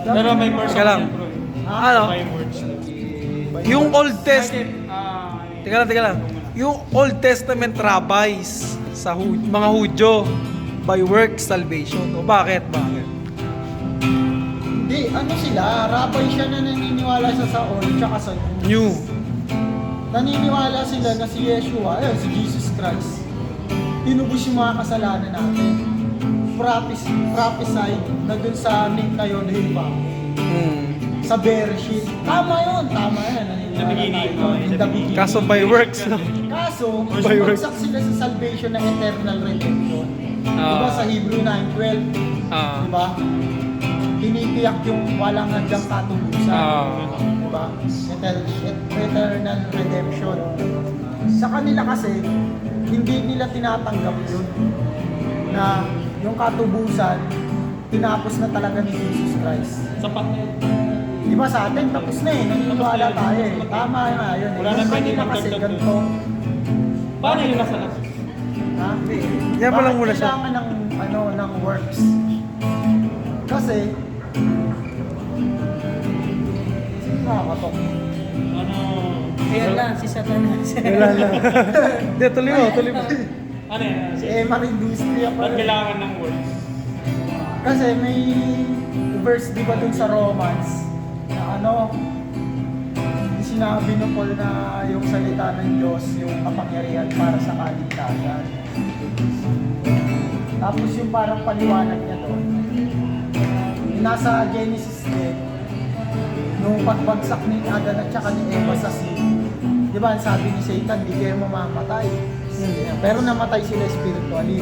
Pero may verse Teka lang. bro. Ano? May words. Yung Old Testament, teka lang. Yung Old Testament rabbis sa mga Hudyo, by works salvation. O bakit? Hindi, ano sila, rabay siya na naniniwala sa old tsaka sa New. Naniniwala sila na si Yeshua, si Jesus Christ, tinubos yung mga kasalanan natin. Prophesied na dun sa link na yun, diba? Sa Bereshit. Tama yun. In the beginning, In the beginning. Kaso by works, no? Kaso, By works. bumagsak sila sa salvation ng eternal redemption. Diba sa Hebrew 9:12, diba? Tinitiyak yung walang hanggang katubusan. Diba? Eternal redemption. Sa kanila kasi, hindi nila tinatanggap yun. Na yung katubusan, tinapos na talaga ni Jesus Christ. Sapat na yun. Diba sa atin, tapos na eh. Naniniwala tayo eh. Tama nga yun eh. Wala na Yung pwede kanila kasi magdagdag ganito. Paano yung nasa last? Ha? Yan mo lang muna siya. Kailangan ng works. Kasi, nakakatok. Ano? Ayan lang, si Satanas. Wala lang. Hindi, tuloy mo. Ano yan? Si Emma Industria pa Ba't rin. kailangan ng words? Kasi may verse di ba dun sa Romans na sinabi ng Paul na yung salita ng Diyos, yung kapangyarihan para sa kaligtasan. Tapos yung parang paliwanag niya doon, nasa Genesis din, nung pagbagsak ni Adan at saka ni Eva sa sin, di ba sabi ni Satan, di kayo mamamatay. Pero namatay sila spiritually.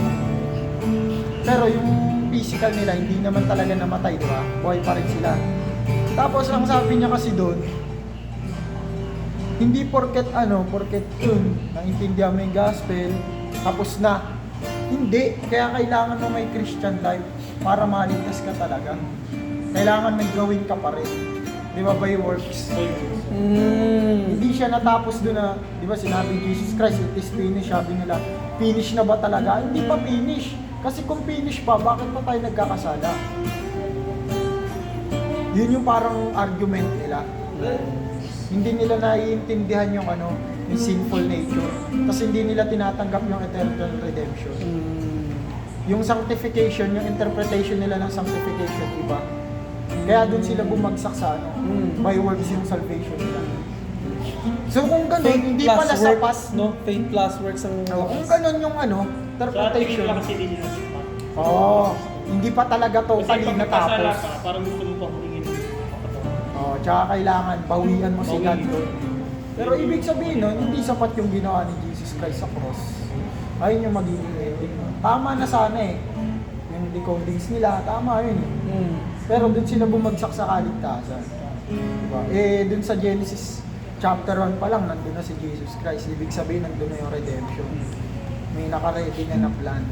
Pero yung physical nila, hindi naman talaga namatay, di ba? Buhay pa rin sila. Tapos ang sabi niya kasi doon, hindi porket yun, naintindihan mo yung gospel, tapos na. Hindi, kaya kailangan mo may Christian life para maligtas ka talaga. Kailangan may gawin ka pa rin. Di ba, by works? Hindi siya natapos doon na, di ba sinabi Jesus Christ, it is finished, sabi nila, finish na ba talaga? Hindi pa finish. Kasi kung finish pa, bakit pa tayo nagkakasala? Yun yung parang argument nila. Hindi nila naiintindihan yung yung sinful nature. Kasi hindi nila tinatanggap yung eternal redemption. Yung sanctification, yung interpretation nila ng sanctification, iba. Kaya doon sila bumagsak sa by works yung salvation nila. So kung ganun, hindi pala sapat. No? Faith plus works ang... Kung ganun yung Sa tingin interpretation. lang kasi hindi nila sapat. Hindi pa talaga Kasi totally pag nagkasala natapos. ka, parang gusto mo pang tingin. Tsaka kailangan bawian mo si God doon. Pero ibig sabihin nun, hindi sapat yung ginawa ni Jesus Christ sa cross. Ayun yung magiging ending. Tama na sana eh. Yung decodings nila, tama yun eh. Pero doon sila bumagsak sa kaligtasan. Diba? Doon sa Genesis chapter 1 pa lang, nandun na si Jesus Christ. Ibig sabihin, nandun na yung redemption. May nakaready na plan.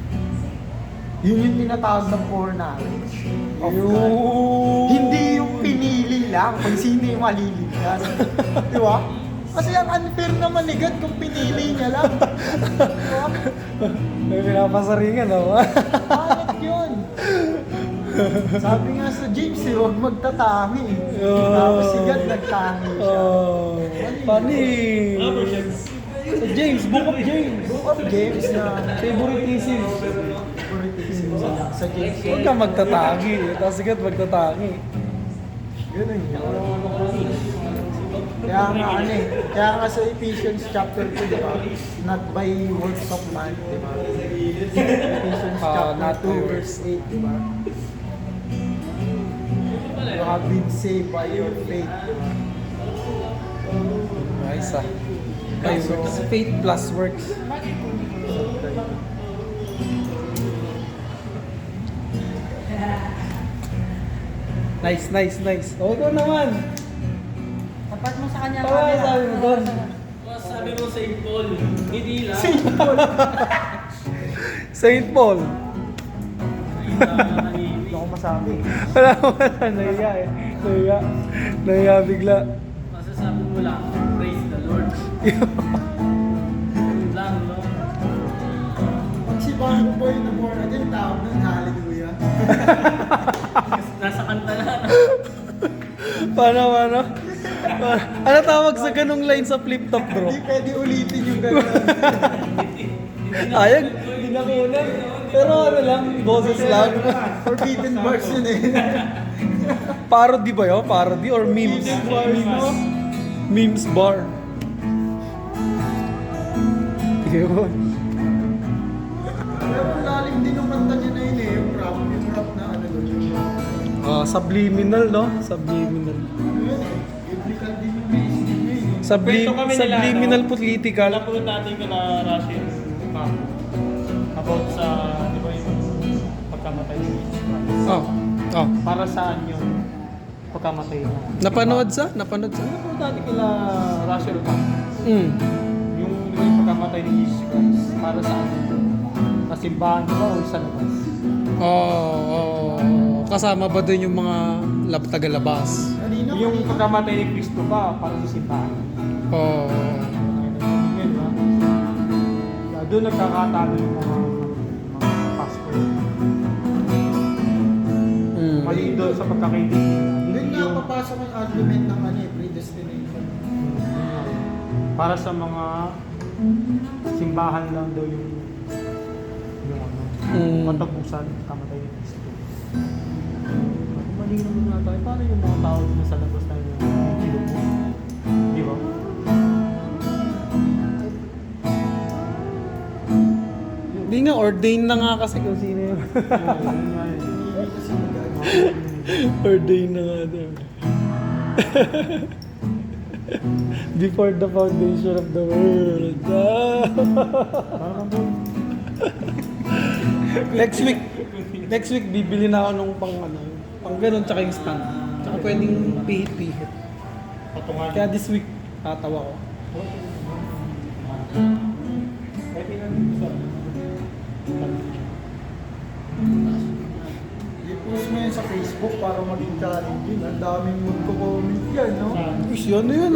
Yun yung tinatawag ng foreknowledge of God. Hindi yung pinili lang kung sino yung maliligtas. Di ba? Kasi ang unfair naman ni God kung pinili niya lang. Di ba? May pinapasaringan, no? Bakit yun? Sabi nga sa James, huwag magtatangi. Tapos si God nagtangi siya. Funny. Rubber ships. Sa James, Book of James. Book of James na Favoritism. favoritism sa James. Huwag ka magtatangi. Tapos sigat magtatangi. Ganun yun. Kaya nga sa Ephesians chapter 2, di ba? Not by works of man, di ba? Ephesians chapter not by 2, verse 8, di ba? You have been saved by your faith, di ba? Nice ah. By works. Faith plus works. Nice. O, ikaw naman. Tapat mo sa kanya. Tawa, sabi mo doon. Sabi mo sa Paul, hindi lang. Saint Paul. Hindi ako masabi. Wala ko na. Nahiya eh. Nahiya bigla. Masasabi mo lang, praise the Lord. Lang, no? Pag si Bango Boy na born again, tawag ng hallelujah. Nasa kanta na. Paano? Ano tawag sa ganung line sa flip top, bro? Hindi pwede ulitin yung gano'n. Ayag, hindi na kunan. Pero ano lang, boses lang. Forbidden bars yun eh. Parody ba yun? Parody or memes? Forbidden bars, no? Memes bar. Yun. Pero ang lalim din yung kanta niya na yun eh. Yung rap na ano doon. Subliminal, no? Subliminal. Yun eh. Biblical din yung message niya eh. Kwento kami nila, Subliminal ano? political. Napunta natin ko na Russian about sa, di ba yung pagkamatay ni Jesus Christ. Oh. Para saan yung pagkamatay niya? Napanood sa? Napunta natin kila Russell Camp. Mm. Yung, di ba yung pagkamatay ni Jesus Christ, para saan ito? Sa simbahan ba o sa labas? Kasama ba doon yung mga tagalabas? Kanina Yung pagkamatay ni Cristo ba para sa simbahan? Yun ba? Doon nagkakatalo yung mga pastor. Mali doon sa pagkakaibigan. doon nga papasok yung argument ng ano eh, predestination. Para sa mga simbahan lang daw yung ano, katapusan, kamatay ni Cristo. Mali naman nga tayo. Paano yung mga tao na sa labas tayo yung kilubos? Di ba? Hindi nga, ordained na nga kasi kung sino yun. Ordained na nga doon. Before the foundation of the world. Next week bibili na ako nung pang ganun tsaka yung stand. Tsaka pwedeng pihit-pihit. Patungan. Kaya this week tatawa ko. I-post mo yun sa Facebook para maging challenging. Ang daming magko-comment yan, no? Uy, ano yun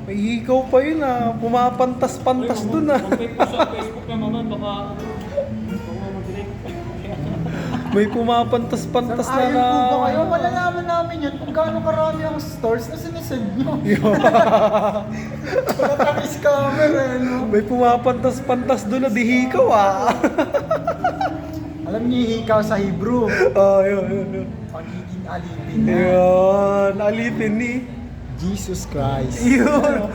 May hikaw pa yun Pumapantas-pantas dun Kung may post sa Facebook naman, baka mag-direct. May pumapantas-pantas na Ayon po ba kayo? Malalaman namin yan kung gaano karami ang stores na sinisend nyo. Wala tayo scammer eh, no? May pumapantas-pantas dun na di hikaw Alam niyo yung hikaw sa Hebrew. Yun. Pagiging alipin na. Yun, alipin ni. Jesus Christ. Yun.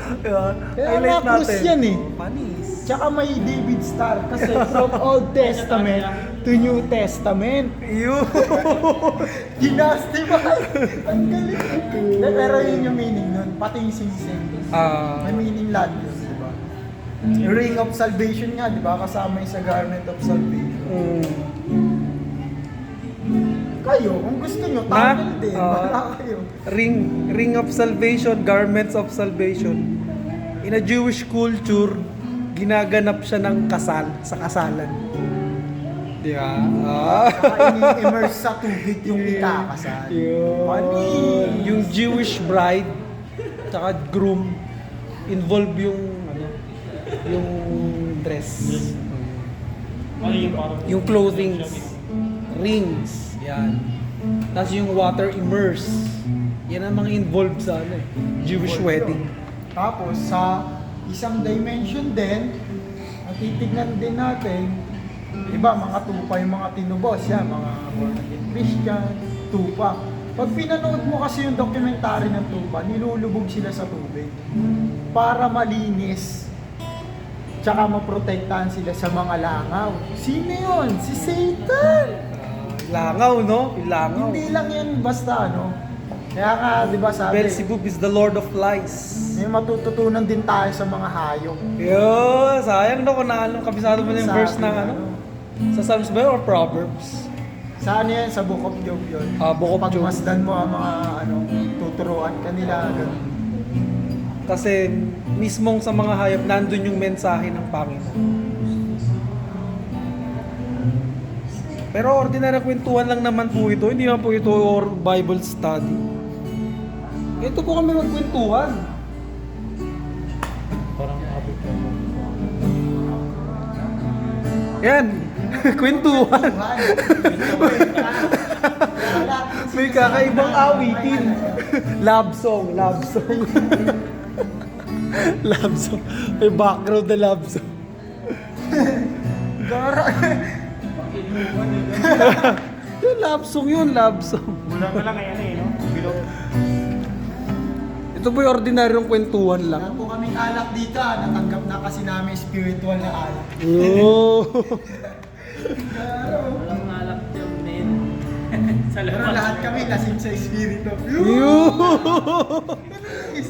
Kaya nga cross yan eh. Panis. Tsaka may David Star kasi from Old Testament to New Testament. Yun. Ginastify. Ang galing. Pero yun yung meaning nun. Pati yung sing-sing. May meaning lahat yun, di ba? Yung ring of salvation nga, di ba? Kasama yung sa garment of salvation. Kayo, kung gusto nyo, tunnel din. Baka kayo. Ring of salvation, garments of salvation. In a Jewish culture, ginaganap siya ng kasal, sa kasalan. Di ba? Saka ini-immerse sa tubig yung ikakasal. Funny. Yung Jewish bride, tsaka groom, involve yung dress. Ano yung parang... Yung clothing, rings, yan. Tapos yung water immerse. Yan ang mga involved sa Jewish wedding. Tapos sa isang dimension din, titignan din natin, iba mga tupa yung mga tinubos, yan, mga born again Christian, tupa. Pag pinanood mo kasi yung documentary ng tupa, nilulubog sila sa tubig para malinis. Tsaka maprotektahan sila sa mga langaw. Sino yun? Si Satan! Langaw, no? Langaw. Hindi lang yan basta, Kaya nga, di ba sabi, Beelzebub is the Lord of Lies. may matututunan din tayo sa mga hayop. Yo, sayang no kung kabisado mo na yung Sabi, verse ng sa Psalms ba yun or Proverbs? Saan yan? Sa Book of Job yun. Book of Job. Pagmasdan mo ang mga tuturuan kanila. Ganun. Kasi mismong sa mga hayop, nandun yung mensahe ng Panginoon. Pero ordinary kwentuhan lang naman po ito. Hindi naman po ito or Bible study. Ito po kami magkwentuhan. Parang habit lang. Yan. Kwentuhan. Tuhan. May kakaibang awitin. Love song, love song. Love song. May background na love song. Gara. Yung love song yun, love song. Mula pa lang ngayon no? Bilog. Ito po'y ordinaryong kwentuhan lang. Wala po kaming alak dito, natanggap na kasi namin spiritual na alak. Oh. Walang alak dyan, men. Sa Pero labas. lahat kami lasing sa espiritu.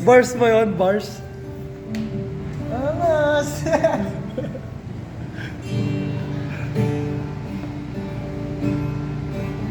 Bars ba yun? Bars? Amas!